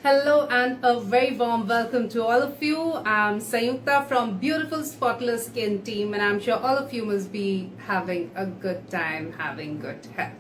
Hello and a very warm welcome to all of you. I'm Sayukta from Beautiful Spotless Skin team, and I'm sure all of you must be having a good time, having good health.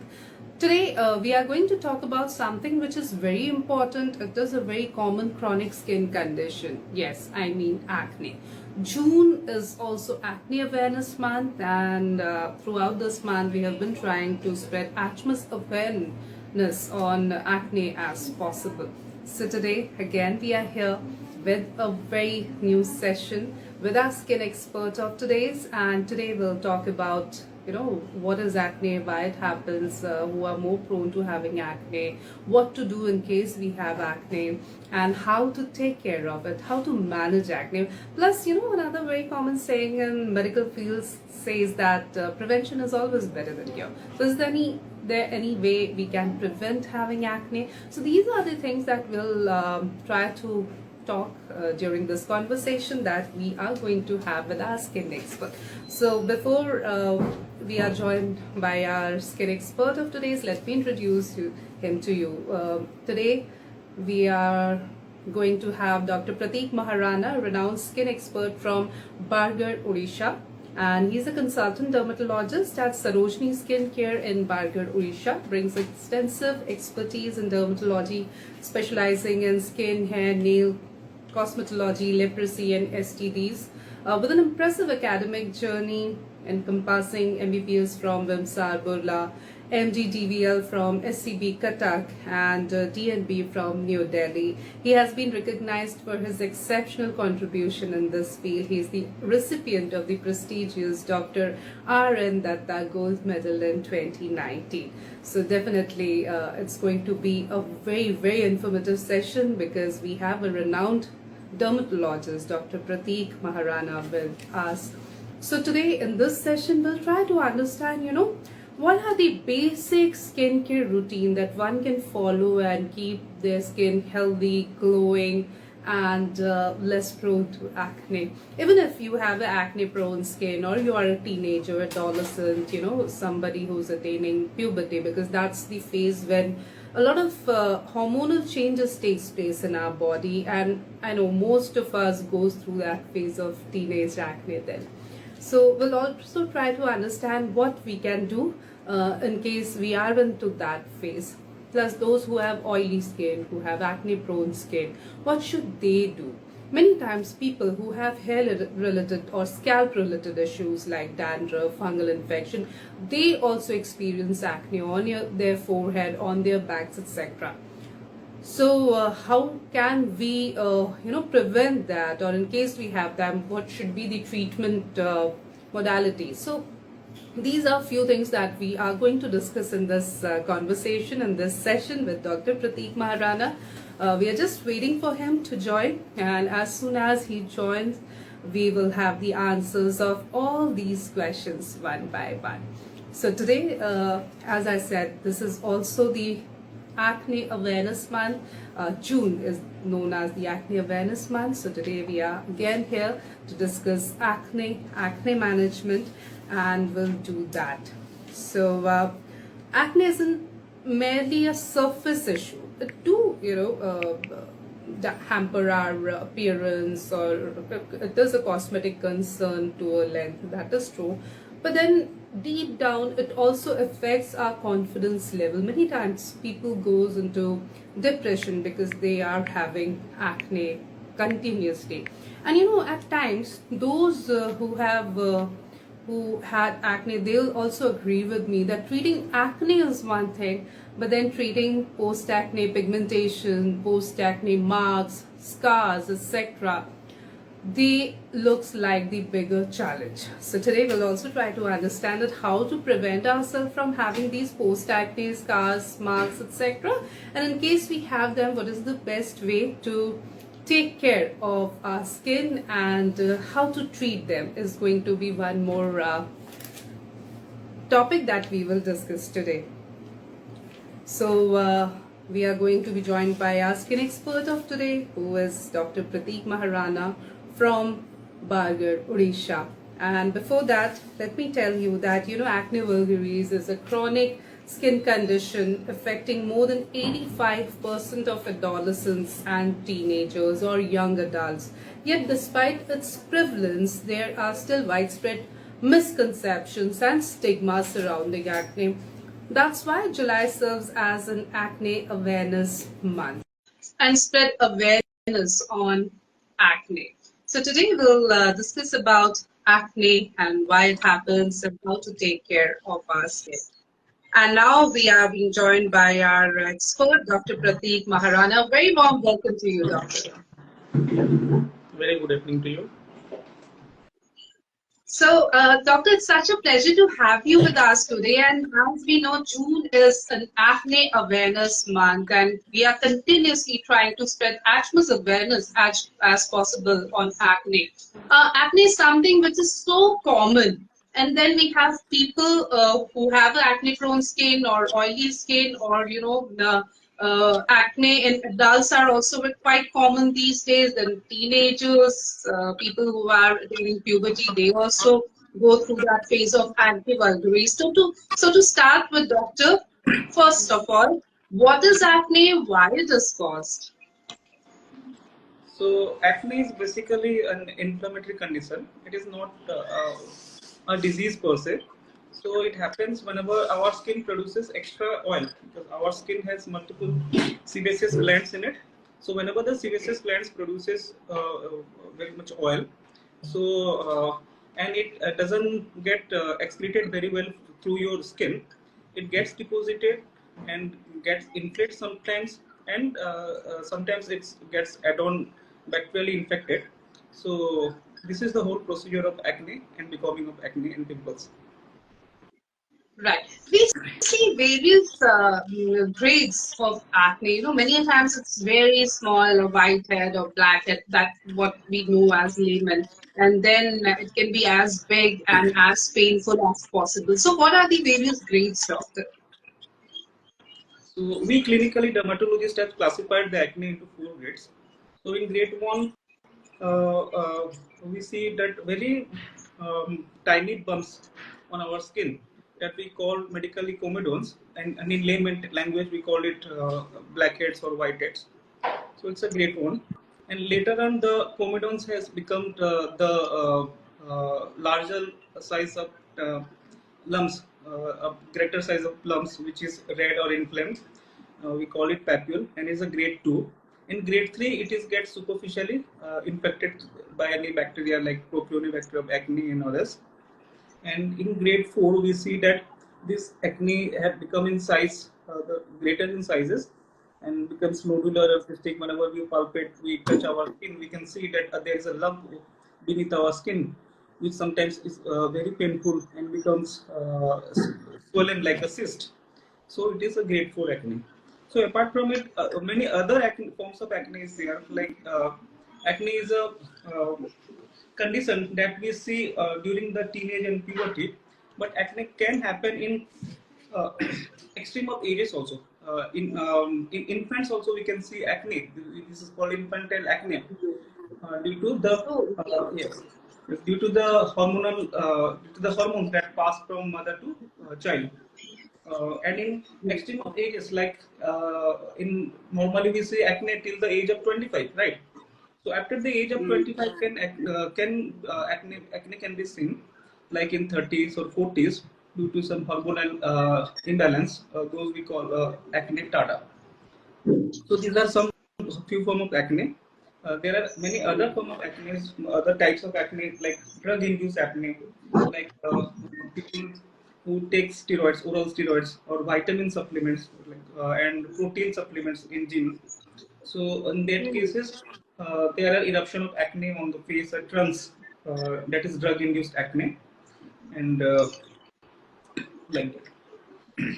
Today we are going to talk about something which is very important. It is a very common chronic skin condition. Yes, I mean acne. June is also Acne Awareness Month, and throughout this month we have been trying to spread as much awareness on acne as possible. So today again we are here with a very new session with our skin expert of today's, and today we'll talk about what is acne, why it happens, who are more prone to having acne, what to do in case we have acne, and how to take care of it, how to manage acne. Plus, another very common saying in medical fields says that prevention is always better than cure. So is there any way we can prevent having acne? So these are the things that we'll try to talk during this conversation that we are going to have with our skin expert. So before we are joined by our skin expert of today's, let me introduce him to you. Today we are going to have Dr. Prateek Maharana, a renowned skin expert from Bargarh, Odisha. And he's a consultant dermatologist at Sarojini Skin Care in Bargarh, Odisha. Brings extensive expertise in dermatology, specializing in skin, hair, nail, cosmetology, leprosy, and STDs. With an impressive academic journey encompassing MBBS from VIMSAR, Burla, MD from SCB, Cuttack, and DNB from New Delhi. He has been recognized for his exceptional contribution in this field. He is the recipient of the prestigious Dr. R.N. Datta Gold Medal in 2019. So definitely it's going to be a very, very informative session because we have a renowned dermatologist, Dr. Prateek Maharana, with us. So today in this session, we'll try to understand, what are the basic skincare routine that one can follow and keep their skin healthy, glowing, and less prone to acne. Even if you have an acne prone skin, or you are a teenager, adolescent, somebody who's attaining puberty, because that's the phase when a lot of hormonal changes takes place in our body, and I know most of us goes through that phase of teenage acne then. So we'll also try to understand what we can do in case we are into that phase. Plus those who have oily skin, who have acne prone skin, what should they do? Many times people who have hair related or scalp related issues like dandruff, fungal infection, they also experience acne on their forehead, on their backs, etc. So how can we prevent that, or in case we have them, what should be the treatment modality? So these are few things that we are going to discuss in this conversation, in this session with Dr. Prateek Maharana. We are just waiting for him to join, and as soon as he joins, we will have the answers of all these questions one by one. So today, as I said, this is also the Acne Awareness Month. June is known as the Acne Awareness Month. So today we are again here to discuss acne management, and we'll do that. So acne isn't merely a surface issue. It do, hamper our appearance, or it is a cosmetic concern to a length, that is true. But then deep down it also affects our confidence level. Many times people goes into depression because they are having acne continuously. And at times those who had acne, they'll also agree with me that treating acne is one thing, but then treating post-acne pigmentation, post-acne marks, scars, etc., they looks like the bigger challenge. So today we'll also try to understand that how to prevent ourselves from having these post-acne scars, marks, etc. And in case we have them, what is the best way to take care of our skin, and how to treat them is going to be one more topic that we will discuss today. So we are going to be joined by our skin expert of today, who is Dr. Prateek Maharana from Bargarh, Odisha. And before that, let me tell you that acne vulgaris is a chronic skin condition affecting more than 85% of adolescents and teenagers or young adults. Yet, despite its prevalence, there are still widespread misconceptions and stigma surrounding acne. That's why July serves as an acne awareness month and spread awareness on acne. So today we'll discuss about acne and why it happens and how to take care of our skin. And now we are being joined by our expert, Dr. Prateek Maharana. Very warm welcome to you, Doctor. Very good evening to you. So, Doctor, it's such a pleasure to have you with us today. And as we know, June is an acne awareness month, and we are continuously trying to spread as much awareness as possible on acne. Acne is something which is so common. And then we have people who have acne-prone skin or oily skin, or acne in adults are also quite common these days. And teenagers, people who are attaining puberty, they also go through that phase of acne vulgaris. So to start with, doctor, first of all, what is acne? Why it is caused? So acne is basically an inflammatory condition. It is not a disease per se. So it happens whenever our skin produces extra oil, because our skin has multiple sebaceous glands in it. So whenever the sebaceous glands produces very much oil, so and it doesn't get excreted very well through your skin, it gets deposited and gets inflated sometimes, and sometimes it gets add-on bacterially infected. So this is the whole procedure of acne and becoming of acne and pimples. Right. We see various grades of acne. Many a times it's very small, or white head or black head. That's what we know as layman. And then it can be as big and as painful as possible. So, what are the various grades, doctor? So we clinically dermatologists have classified the acne into 4 grades. So in grade 1, we see that very tiny bumps on our skin that we call medically comedones, and in layman language we call it blackheads or whiteheads. So it's a grade 1, and later on the comedones has become the larger size of lumps, a greater size of lumps, which is red or inflamed. We call it papule, and is a grade 2. In grade 3, it is gets superficially infected by any bacteria like propionibacter of acne and others. And in grade 4, we see that this acne have become in size, the greater in sizes, and becomes nodular or cystic. Whenever we palpate, we touch our skin, we can see that there is a lump beneath our skin, which sometimes is very painful and becomes swollen like a cyst. So it is a grade 4 acne. So apart from it, many other acne, forms of acne is there. Like acne is a condition that we see during the teenage and puberty, but acne can happen in uh, extreme of ages also. In infants also we can see acne. This is called infantile acne due to the Oh, okay. yes, due to the hormonal due to the hormones that pass from mother to child. And in extreme of ages, like in normally we say acne till the age of 25, right? So after the age of 25, acne can be seen, like in 30s or 40s, due to some hormonal imbalance. Those we call acne tarda. So these are some few form of acne. There are many other form of acne, other types of acne like drug-induced acne, like people who take steroids, oral steroids, or vitamin supplements, like, and protein supplements in gym. So in that cases, there are eruption of acne on the face or trunks. That is drug-induced acne, and like that.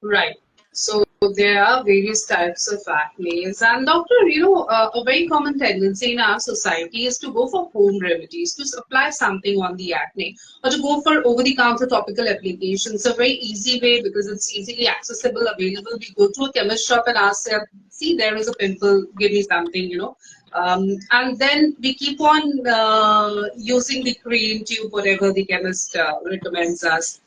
Right. So there are various types of acne. And doctor, a very common tendency in our society is to go for home remedies, to apply something on the acne, or to go for over-the-counter topical applications. A very easy way because it's easily accessible, available. We go to a chemist shop and ask them, see, there is a pimple, give me something. And then we keep on using the cream tube, whatever the chemist recommends us.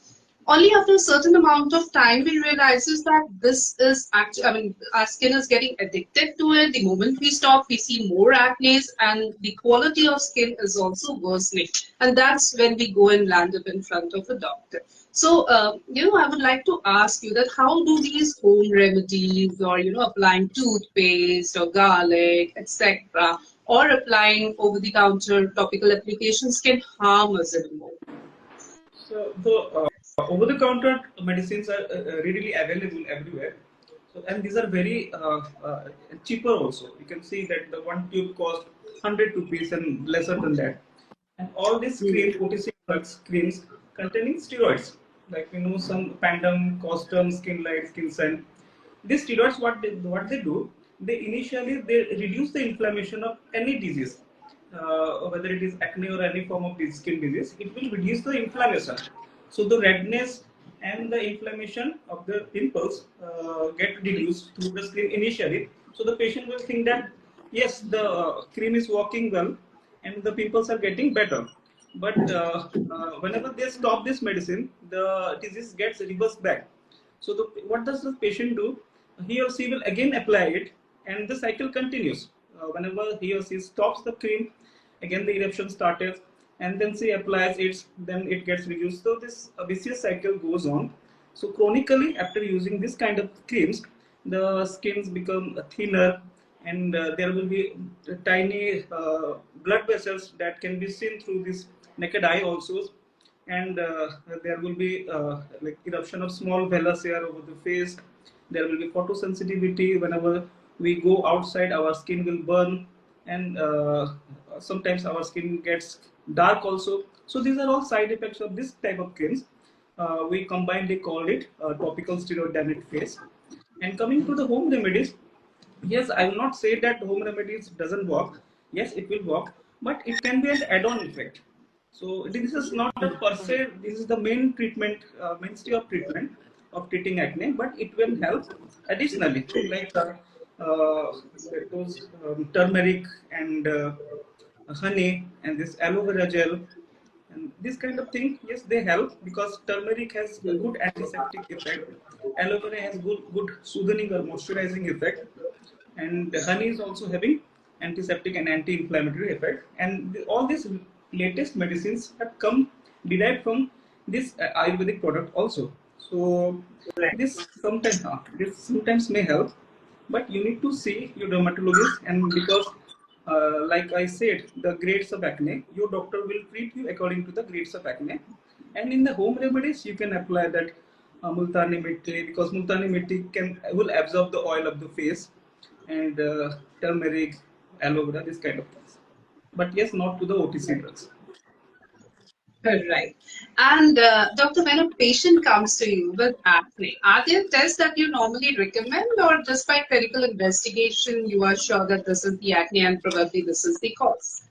Only after a certain amount of time we realizes that this is actually, I mean, our skin is getting addicted to it. The moment we stop, we see more acne, and the quality of skin is also worsening. And that's when we go and land up in front of a doctor. So, I would like to ask you that how do these home remedies, or applying toothpaste or garlic, etc., or applying over-the-counter topical applications can harm us anymore? So the over-the-counter medicines are readily available everywhere. So and these are very cheaper also. You can see that the one tube cost 100 rupees and lesser than that. And all these creams, OTC drugs, creams containing steroids, like some Pandem, Costum, Skin Light, Skin Scent. These steroids, what they do, they reduce the inflammation of any disease, whether it is acne or any form of skin disease. It will reduce the inflammation. So the redness and the inflammation of the pimples get reduced through the skin initially. So the patient will think that yes, the cream is working well, and the pimples are getting better. But whenever they stop this medicine, the disease gets reversed back. So what does the patient do? He or she will again apply it, and the cycle continues. Whenever he or she stops the cream, again the eruption starts, and then she applies it, then it gets reduced. So this vicious cycle goes on. So chronically, after using this kind of creams, the skins become thinner, and there will be tiny blood vessels that can be seen through this naked eye also, and there will be like eruption of small vellus hair over the face. There will be photosensitivity. Whenever we go outside, our skin will burn, and sometimes our skin gets dark also. So these are all side effects of this type of creams. We combinedly call it topical steroid damage phase. And coming to the home remedies, yes, I will not say that home remedies doesn't work. Yes, it will work, but it can be an add-on effect. So this is not a per se. This is the main treatment, mainstay of treatment of treating acne, but it will help additionally, like uh, those turmeric and honey and this aloe vera gel and this kind of thing. Yes, they help because turmeric has a good antiseptic effect. Aloe vera has good soothing or moisturizing effect, and honey is also having antiseptic and anti-inflammatory effect. And all these latest medicines have come derived from this Ayurvedic product also. So this sometimes may help, but you need to see your dermatologist. And because like I said, the grades of acne, your doctor will treat you according to the grades of acne. And in the home remedies, you can apply that multani mitti, because multani mitti will absorb the oil of the face, and turmeric, aloe vera, this kind of things. But yes, not to the OTC drugs. Right. And doctor, when a patient comes to you with acne, are there tests that you normally recommend, or just by clinical investigation, you are sure that this is the acne and probably this is the cause?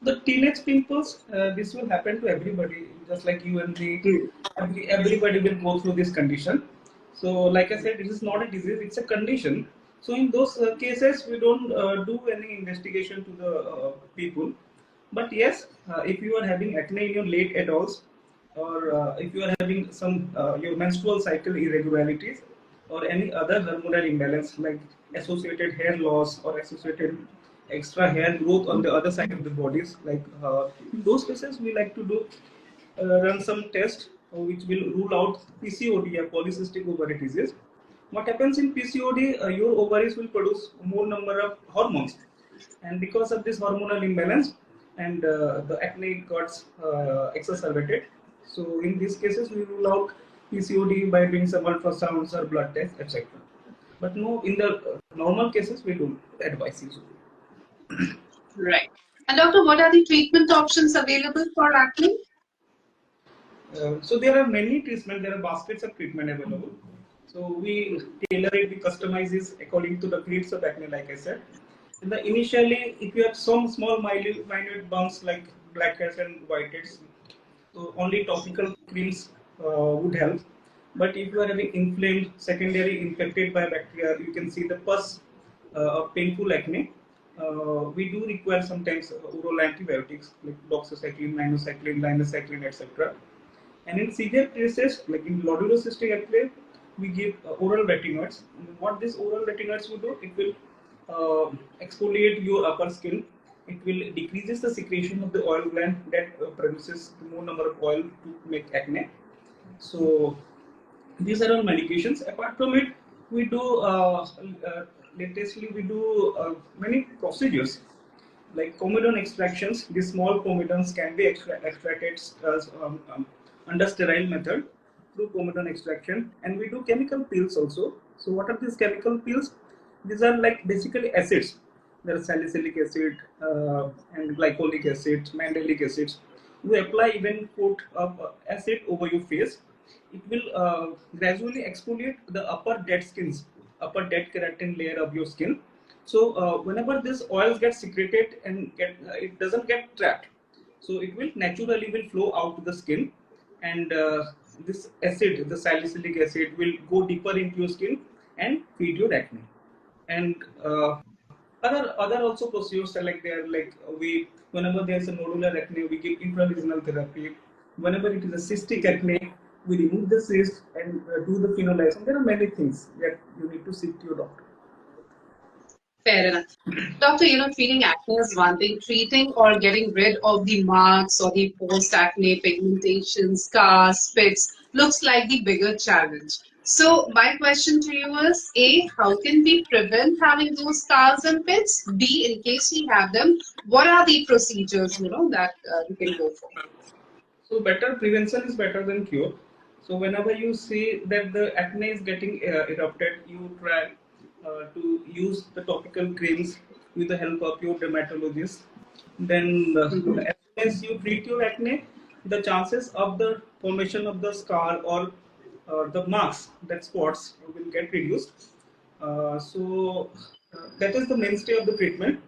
The teenage pimples, this will happen to everybody, just like you and me. Everybody will go through this condition. So, like I said, it is not a disease; it's a condition. So, in those cases, we don't do any investigation to the people. But yes, if you are having acne in your late adults, or if you are having some your menstrual cycle irregularities, or any other hormonal imbalance like associated hair loss or associated extra hair growth on the other side of the bodies, like in those cases we like to do run some tests which will rule out PCOD, or polycystic ovary disease. What happens in PCOD? Your ovaries will produce more number of hormones, and because of this hormonal imbalance, and the acne got exacerbated. So in these cases, we rule out PCOD by doing some ultrasounds or blood tests, etc. But no, in the normal cases, we don't advise usually. Right. And doctor, what are the treatment options available for acne? So there are many treatment. There are baskets of treatment available. So we tailor it, we customize this according to the grades of acne, like I said. Initially, if you have some small minute bumps like blackheads and whiteheads, so only topical creams would help. But if you are having inflamed, secondary infected by bacteria, you can see the pus of painful acne. We do require sometimes oral antibiotics like doxycycline, minocycline, linocycline, etc. And in severe cases, like in nodulocystic acne, we give oral retinoids. And what this oral retinoids will do, it will exfoliate your upper skin. It will decreases the secretion of the oil gland that produces more number of oil to make acne. So these are all medications. Apart from it, we do latestly we do many procedures like comedone extractions. These small comedons can be extracted under sterile method through comedone extraction, and we do chemical peels also. So what are these chemical peels? These are like basically acids. There are salicylic acid and glycolic acid, mandelic acids. You apply even coat of acid over your face. It will gradually exfoliate the upper dead keratin layer of your skin. So whenever this oils get secreted and it doesn't get trapped, so it will naturally will flow out to the skin, and this acid, the salicylic acid, will go deeper into your skin and feed your acne. And other also procedures are like there, like we whenever there is a nodular acne, we give intralesional therapy. Whenever it is a cystic acne, we remove the cyst and do the phenolization. There are many things that you need to seek to your doctor. Fair enough. Doctor, treating acne is one thing. Treating or getting rid of the marks or the post-acne pigmentation, scars, spits looks like the bigger challenge. So my question to you is, A, how can we prevent having those scars and pits? B, in case we have them, what are the procedures, that we can go for? So better prevention is better than cure. So whenever you see that the acne is getting erupted, you try to use the topical creams with the help of your dermatologist. Then as soon as you treat your acne, the chances of the formation of the scar or the marks, that spots, will get reduced. That is the mainstay of the treatment.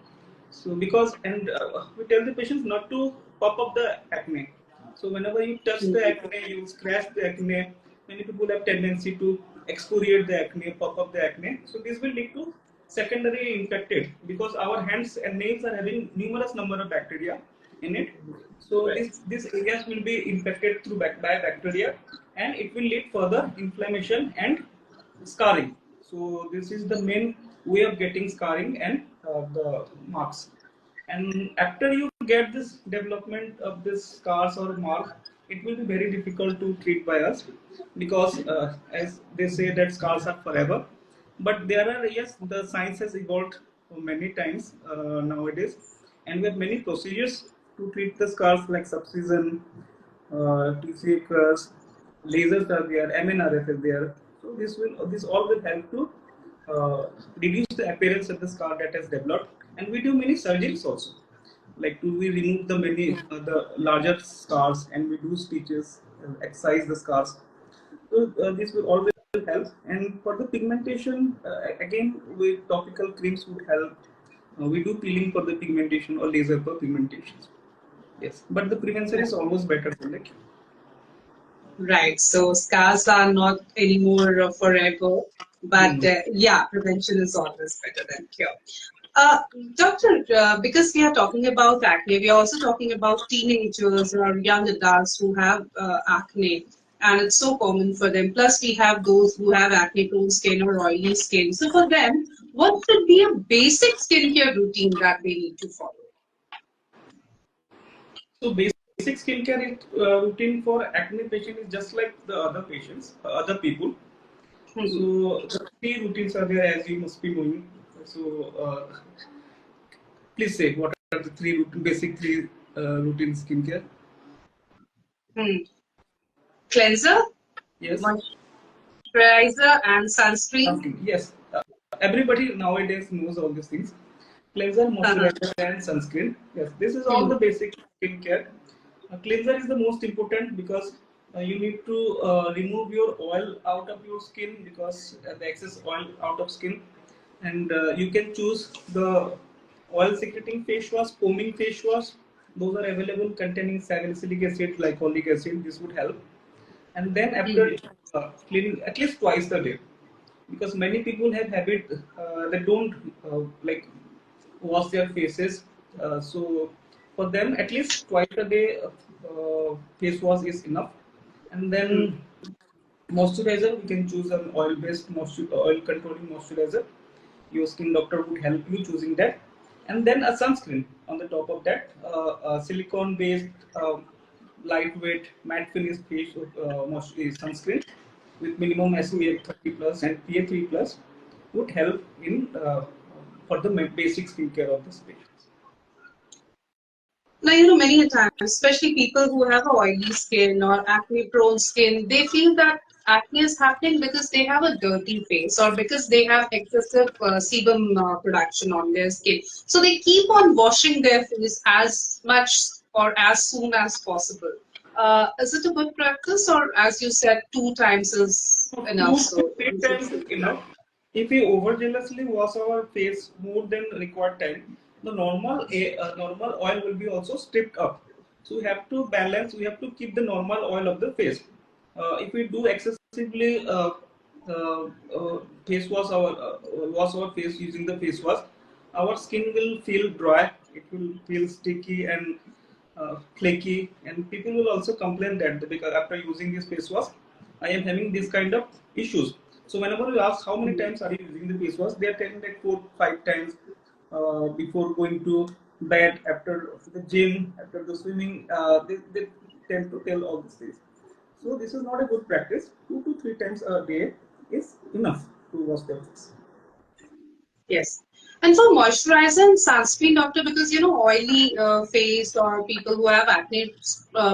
So because and we tell the patients not to pop up the acne. So whenever you touch the acne, you scratch the acne. Many people have tendency to excoriate the acne, pop up the acne. So this will lead to secondary infected, because our hands and nails are having numerous number of bacteria in it. So these areas will be infected through by bacteria, and it will lead further inflammation and scarring. So this is the main way of getting scarring and the marks. And after you get this development of this scars or mark, it will be very difficult to treat by us, because as they say that scars are forever. But there are, yes, the science has evolved many times nowadays, and we have many procedures to treat the scars like subcision, TCA, lasers are there, MNRF is there. So this all will help to reduce the appearance of the scar that has developed. And we do many surgeries also, like we remove the many the larger scars, and we do stitches, excise the scars. So this will always help. And for the pigmentation, again, with topical creams would help. We do peeling for the pigmentation or laser for pigmentation. Yes, but the prevention is always better than the cure. Right. So scars are not anymore forever, but yeah, prevention is always better than cure. Uh, Doctor, because we are talking about acne, we are also talking about teenagers or young adults who have acne, and it's so common for them. Plus, we have those who have acne-prone skin or oily skin. So, for them, what should be a basic skincare routine that they need to follow? So basic skincare routine for acne patient is just like the other patients, other people. So the three routines are there, as you must be knowing. So please say what are the basic three routine skincare? Hmm. Cleanser, Yes. moisturizer, and sunscreen. Sunscreen. Yes. Everybody nowadays knows all these things. Cleanser, moisturizer, and sunscreen. Yes, this is all the basic skincare. Cleanser is the most important, because you need to remove your oil out of your skin, because the excess oil out of skin, and you can choose the oil secreting face wash, foaming face wash. Those are available containing salicylic acid, glycolic acid. This would help. And then after cleaning at least twice a day, because many people have habit they don't like wash their faces. So for them, at least twice a day face wash is enough. And then moisturizer, we can choose an oil-based oil controlling moisturizer. Your skin doctor would help you choosing that. And then a sunscreen on the top of that, a silicone-based, lightweight, matte finish face sunscreen with minimum SPF 30 plus and PA 3 plus would help in for the basic skincare of this patient. Now, many a times, especially people who have oily skin or acne prone skin, they feel that acne is happening because they have a dirty face or because they have excessive sebum production on their skin. So they keep on washing their face as much or as soon as possible. Is it a good practice, or as you said, 2 times is So enough? 2 to 3 times is enough. If we overzealously wash our face more than required time, the normal oil will be also stripped up. So we have to balance. We have to keep the normal oil of the face. If we do excessively uh, wash our face using the face wash, our skin will feel dry. It will feel sticky and flaky, and people will also complain that because after using this face wash, I am having this kind of issues. So whenever you ask how many times are you using the face wash, they are telling like 4 5 times before going to bed, after the gym, after the swimming. They tend to tell all these things. So this is not a good practice. 2 to 3 times a day is enough to wash their face. Yes. And for moisturizer and sunscreen, doctor, because oily face or people who have acne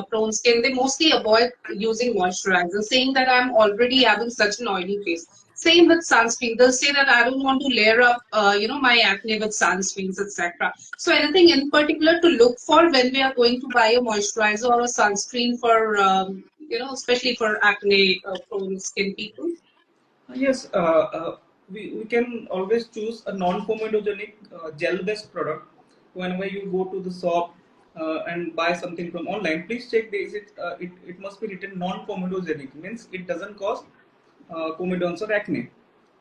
prone skin, they mostly avoid using moisturizer, saying that I'm already having such an oily face. Same with sunscreen. They'll say that I don't want to layer up, my acne with sunscreens, etc. So anything in particular to look for when we are going to buy a moisturizer or a sunscreen for, especially for acne prone skin people? Yes, we can always choose a non-comedogenic gel-based product. Whenever you go to the shop and buy something from online, please check it must be written non-comedogenic, means it doesn't cause comedons or acne.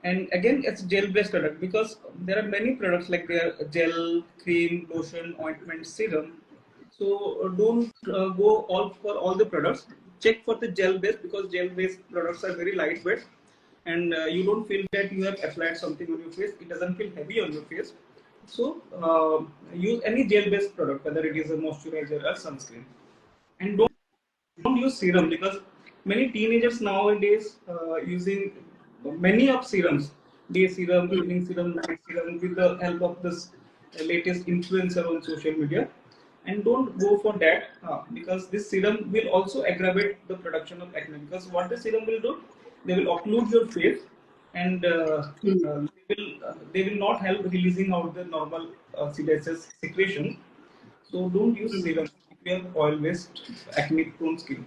And again, it's gel-based product because there are many products like their gel, cream, lotion, ointment, serum. So don't go all for all the products. Check for the gel based because gel based products are very lightweight and you don't feel that you have applied something on your face. It doesn't feel heavy on your face. So use any gel based product, whether it is a moisturizer or sunscreen. And don't use serum because many teenagers nowadays using many of serums, day serum, evening serum, night serum, with the help of this latest influencer on social media. And don't go for that because this serum will also aggravate the production of acne. Because what the serum will do, they will occlude your face and they will not help releasing out the normal sebaceous secretion. So don't use serum if you have oil-based acne-prone skin.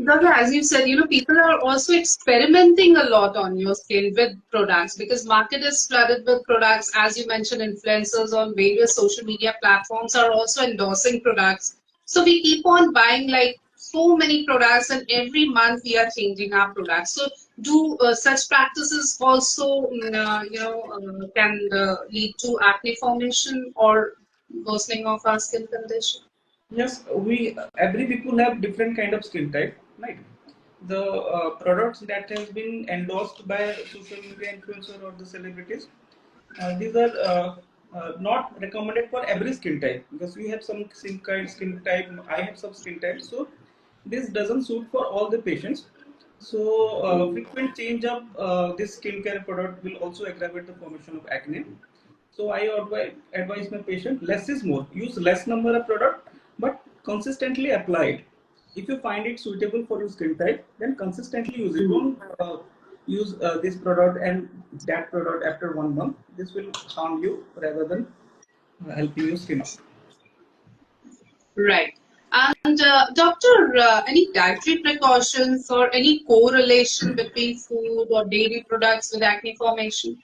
Doctor, as you said, people are also experimenting a lot on your skin with products because market is flooded with products. As you mentioned, influencers on various social media platforms are also endorsing products. So we keep on buying like so many products, and every month we are changing our products. So do such practices also, can lead to acne formation or worsening of our skin condition? Yes, we every people have different kind of skin type, right? The products that has been endorsed by social media influencer or the celebrities, these are not recommended for every skin type because we have some skin type. I have some skin type, so this doesn't suit for all the patients. So frequent change of this skincare product will also aggravate the formation of acne. So I advise my patient less is more. Use less number of product, but consistently apply it. If you find it suitable for your skin type, then consistently use it. Don't use this product and that product after 1 month. This will harm you rather than helping your skin out. Right. And doctor, any dietary precautions or any correlation between food or dairy products with acne formation?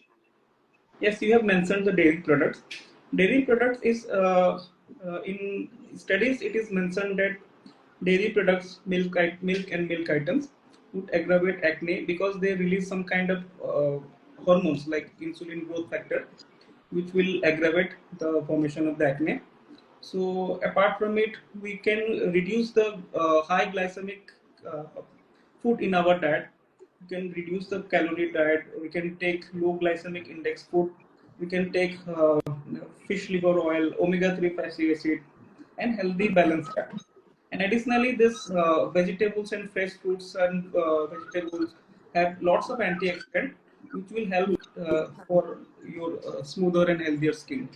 Yes, you have mentioned the dairy products. Dairy products is in studies it is mentioned that dairy products, milk and milk items would aggravate acne because they release some kind of hormones like insulin growth factor, which will aggravate the formation of the acne. So apart from it, we can reduce the high glycemic uh, food in our diet. We can reduce the calorie diet. We can take low glycemic index food. We can take fish liver oil, omega-3 fatty acid, and healthy balanced diet. And additionally, this vegetables and fresh fruits and vegetables have lots of antioxidant, which will help for your smoother and healthier skin.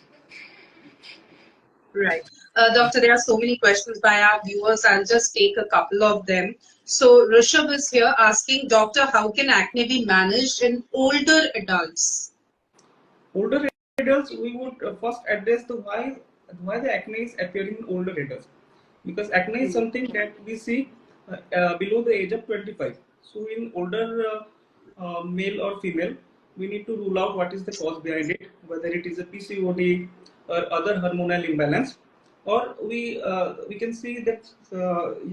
Right. Doctor, there are so many questions by our viewers. I'll just take a couple of them. So, Rishabh is here asking, Doctor, how can acne be managed in older adults? Older adults, we would first address the why the acne is appearing in older adults, because acne is something that we see below the age of 25. So in older male or female, we need to rule out what is the cause behind it, whether it is a PCOD or other hormonal imbalance, or we can see that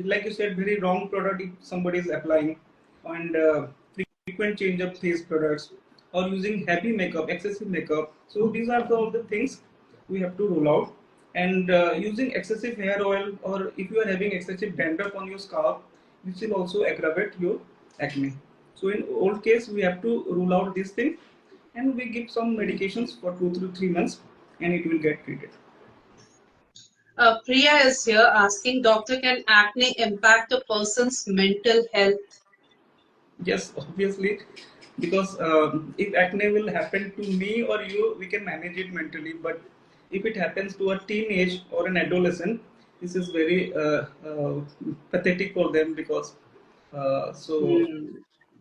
like you said, very wrong product if somebody is applying, and frequent change of face products, or using heavy makeup, excessive makeup. So these are all the things we have to rule out. And using excessive hair oil, or if you are having excessive dandruff on your scalp, this will also aggravate your acne. So in old case, we have to rule out these things, and we give some medications for 2 to 3 months, and it will get treated. Priya is here asking, Doctor, can acne impact a person's mental health? Yes, obviously, because if acne will happen to me or you, we can manage it mentally. But if it happens to a teenage or an adolescent, this is very pathetic for them, because so Hmm.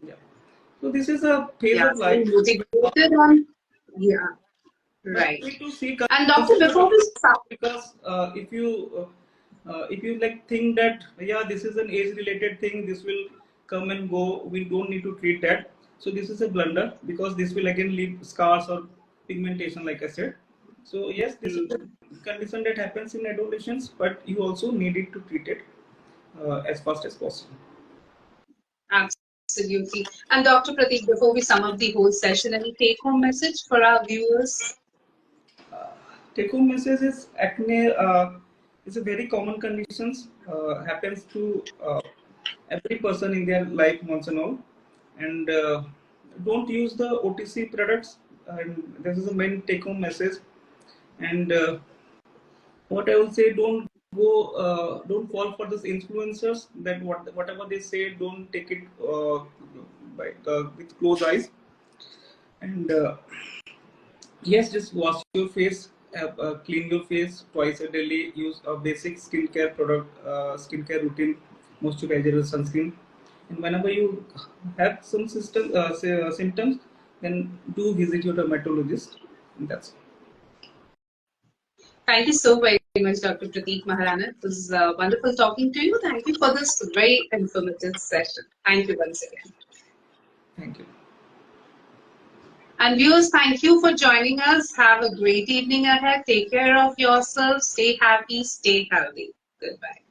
yeah. So this is a phase Yeah, of so life. motivated on, yeah, But right. we need to see And Doctor, before consultant, we start, because if you like think that yeah, this is an age related thing, this will come and go, we don't need to treat that. So this is a blunder, because this will again leave scars or pigmentation, like I said. So yes, this is a condition that happens in adolescence, but you also need it to treat it as fast as possible. absolutely. And Dr. Prateek, before we sum up the whole session, any take-home message for our viewers? Take home message is acne is a very common condition, happens to every person in their life once and all. And don't use the OTC products, and this is the main take home message. And what I will say, don't fall for these influencers, that whatever they say, don't take it with closed eyes. And yes, just wash your face, clean your face twice a daily. Use a basic skincare product, skincare routine, moisturizer, sunscreen. And whenever you have some symptoms, then do visit your dermatologist. And that's it. Thank you so very much, Dr. Prateek Maharana. It was wonderful talking to you. Thank you for this very informative session. Thank you once again. Thank you. And viewers, thank you for joining us. Have a great evening ahead. Take care of yourself. Stay happy. Stay healthy. Goodbye.